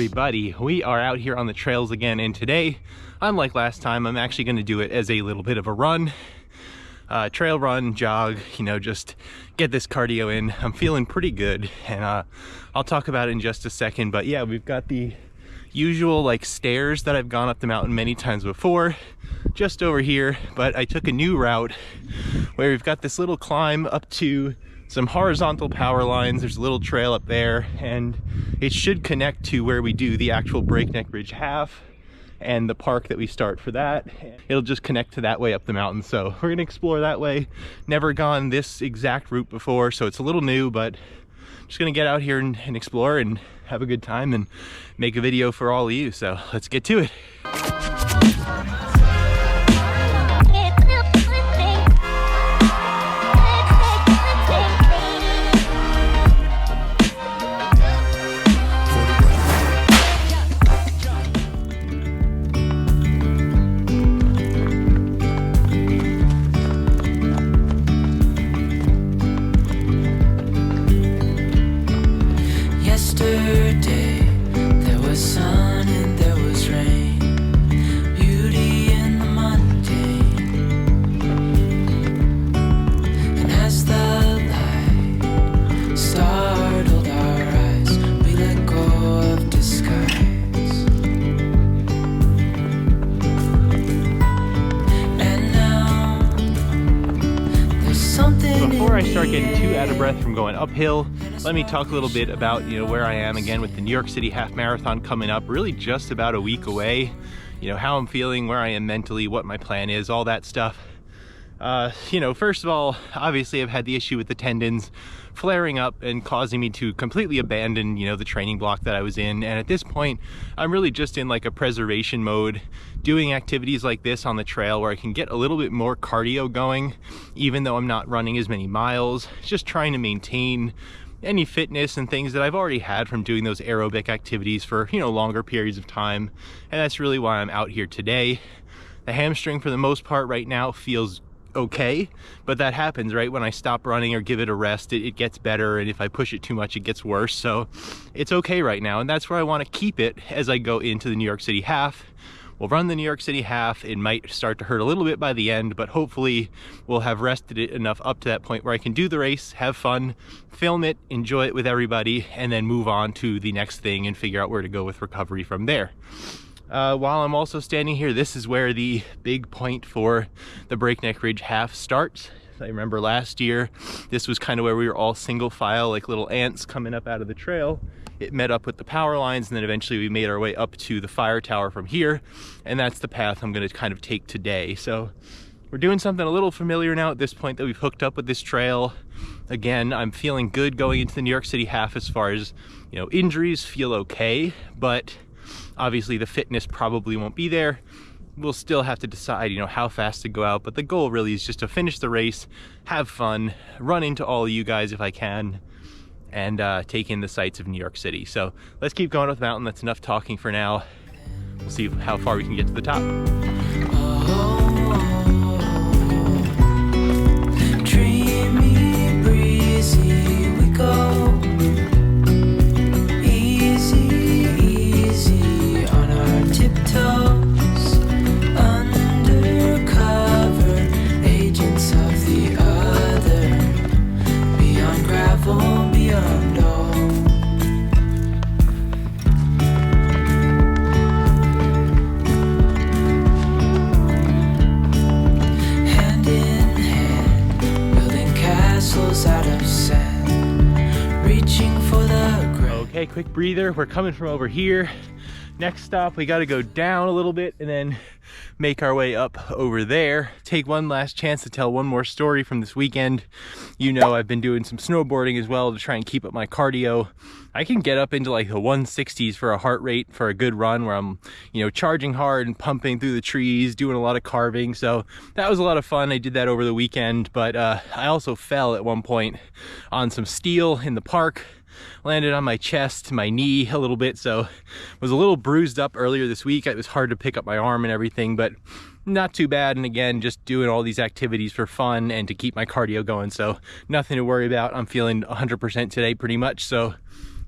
everybody, we are out here on the trails again, and today, unlike last time, I'm actually going to do it as a little bit of a run, trail run, jog, you know, just get this cardio in. I'm feeling pretty good, and I'll talk about it in just a second. But yeah, we've got the usual like stairs that I've gone up the mountain many times before, just over here, but I took a new route where we've got this little climb up to some horizontal power lines. There's a little trail up there, and it should connect to where we do the actual Breakneck Ridge Half and the park that we start for that. It'll just connect to that way up the mountain, so we're gonna explore that way. Never gone this exact route before, so it's a little new, but just gonna get out here and explore and have a good time and make a video for all of you. So let's get to it. Before I start getting too out of breath from going uphill, let me talk a little bit about, you know, where I am again with the New York City Half Marathon coming up, really just about a week away. You know, how I'm feeling, where I am mentally, what my plan is, all that stuff. You know, first of all, obviously I've had the issue with the tendons flaring up and causing me to completely abandon, you know, the training block that I was in. And at this point, I'm really just in like a preservation mode, doing activities like this on the trail where I can get a little bit more cardio going, even though I'm not running as many miles. Just trying to maintain any fitness and things that I've already had from doing those aerobic activities for, you know, longer periods of time. And that's really why I'm out here today. The hamstring, for the most part right now, feels okay, but that happens, right? When I stop running or give it a rest, it gets better, and if I push it too much, it gets worse. So it's okay right now, and that's where I want to keep it as I go into the New York City Half. We'll run the New York City Half. It might start to hurt a little bit by the end, but hopefully we'll have rested it enough up to that point where I can do the race, have fun, film it, enjoy it with everybody, and then move on to the next thing and figure out where to go with recovery from there. While I'm also standing here, this is where the big point for the Breakneck Ridge Half starts. I remember last year, this was kind of where we were all single file, like little ants coming up out of the trail. It met up with the power lines, and then eventually we made our way up to the fire tower from here, and that's the path I'm going to kind of take today. So we're doing something a little familiar now at this point that we've hooked up with this trail. Again, I'm feeling good going into the New York City Half as far as, you know, injuries feel okay, but obviously the fitness probably won't be there. We'll still have to decide, you know, how fast to go out, but the goal really is just to finish the race, have fun, run into all of you guys if I can, and take in the sights of New York City. So let's keep going up the mountain. That's enough talking for now. We'll see how far we can get to the top. Dreamy, breezy, we go. Tiptoes, undercover agents of the other, beyond gravel, beyond all. Hand in hand, building castles out of sand, reaching for the ground. Okay, quick breather. We're coming from over here. Next stop, we got to go down a little bit and then make our way up over there. Take one last chance to tell one more story from this weekend. You know, I've been doing some snowboarding as well to try and keep up my cardio. I can get up into like the 160s for a heart rate for a good run where I'm, you know, charging hard and pumping through the trees, doing a lot of carving. So that was a lot of fun. I did that over the weekend, but I also fell at one point on some steel in the park. Landed on my chest, my knee a little bit, so was a little bruised up earlier this week. It was hard to pick up my arm and everything, but not too bad. And again, just doing all these activities for fun and to keep my cardio going, so nothing to worry about. I'm feeling 100% today pretty much, so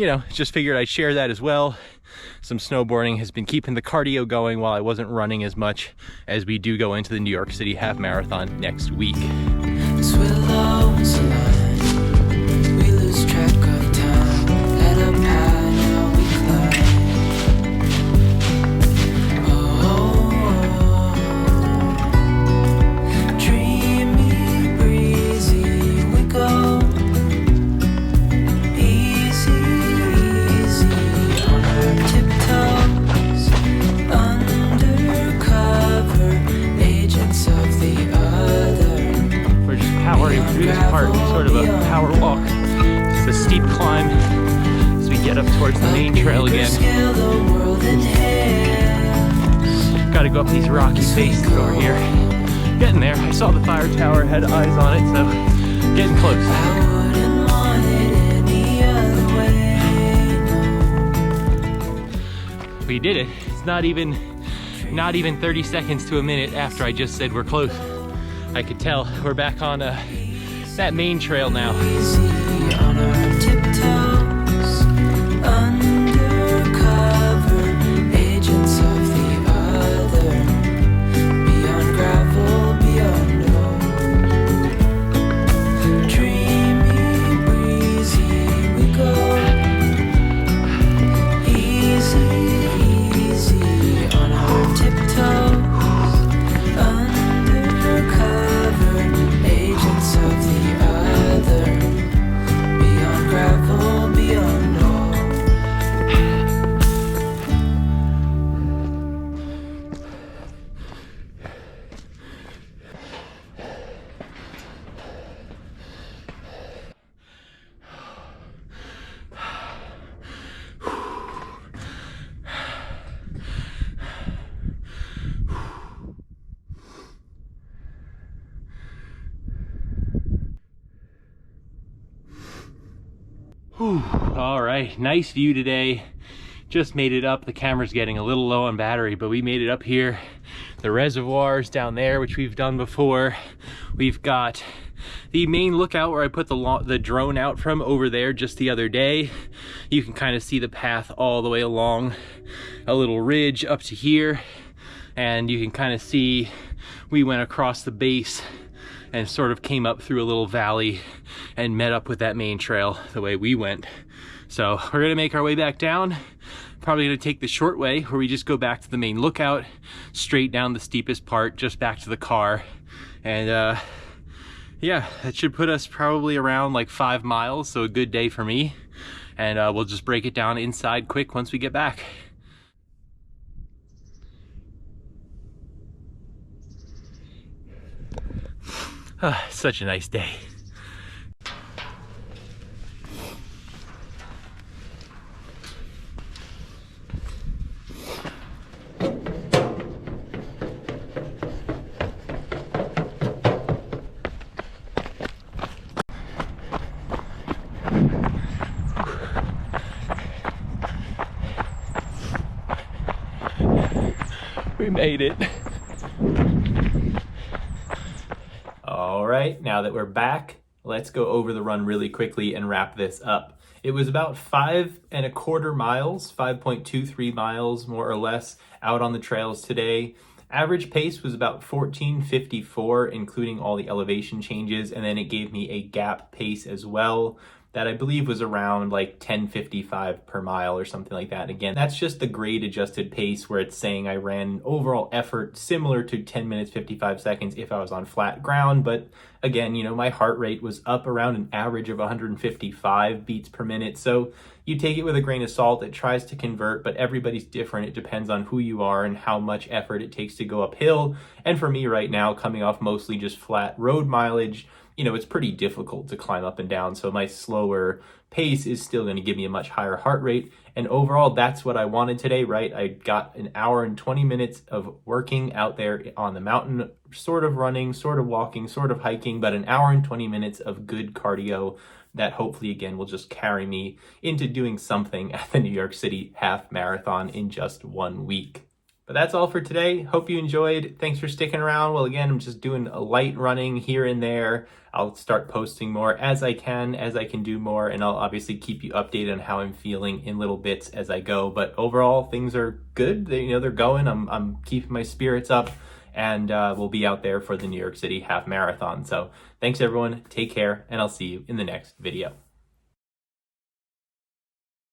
you know, just figured I'd share that as well. Some snowboarding has been keeping the cardio going while I wasn't running as much, as we do go into the New York City Half Marathon next week. We lose track of time. Head up high, now we climb. Dreamy, breezy, we go. Easy, easy on our tiptoes. Undercover agents of the other. We're just powering through this part, sort of a power walk. It's a steep climb as we get up towards the main trail again. Got to go up these rocky faces over here. Getting there. I saw the fire tower, had eyes on it, so getting close. We did it. It's not even 30 seconds to a minute after I just said we're close. I could tell we're back on that main trail now. On our tiptoes, undercover agents of the other, beyond gravel, beyond road. Dreamy, breezy, we go. Easy, easy on our tiptoes, undercover agents of the other, beyond gravel, beyond all. All right, nice view today. Just made it up. The camera's getting a little low on battery, but we made it up here. The reservoirs down there, which we've done before. We've got the main lookout where I put the drone out from over there just the other day. You can kind of see the path all the way along a little ridge up to here. And you can kind of see we went across the base and sort of came up through a little valley and met up with that main trail the way we went. So we're gonna make our way back down. Probably gonna take the short way where we just go back to the main lookout, straight down the steepest part, just back to the car. And yeah, that should put us probably around like 5 miles, so a good day for me. And we'll just break it down inside quick once we get back. Such a nice day. We made it. All right, now that we're back, let's go over the run really quickly and wrap this up. It was about 5.25 miles, 5.23 miles more or less out on the trails today. Average pace was about 14:54, including all the elevation changes, and then it gave me a gap pace as well that I believe was around like 10:55 per mile or something like that. Again, that's just the grade adjusted pace where it's saying I ran overall effort similar to 10 minutes 55 seconds if I was on flat ground. But again, you know, my heart rate was up around an average of 155 beats per minute. So you take it with a grain of salt. It tries to convert, but everybody's different. It depends on who you are and how much effort it takes to go uphill. And for me right now, coming off mostly just flat road mileage, you know, it's pretty difficult to climb up and down. So my slower pace is still going to give me a much higher heart rate. And overall, that's what I wanted today, right? I got an hour and 20 minutes of working out there on the mountain, sort of running, sort of walking, sort of hiking, but an hour and 20 minutes of good cardio that hopefully, again, will just carry me into doing something at the New York City Half Marathon in just 1 week. But that's all for today. Hope you enjoyed. Thanks for sticking around. Well, again, I'm just doing a light running here and there. I'll start posting more as I can do more, and I'll obviously keep you updated on how I'm feeling in little bits as I go. But overall, things are good. They're going. I'm keeping my spirits up, and we'll be out there for the New York City Half Marathon. So thanks everyone. Take care, and I'll see you in the next video.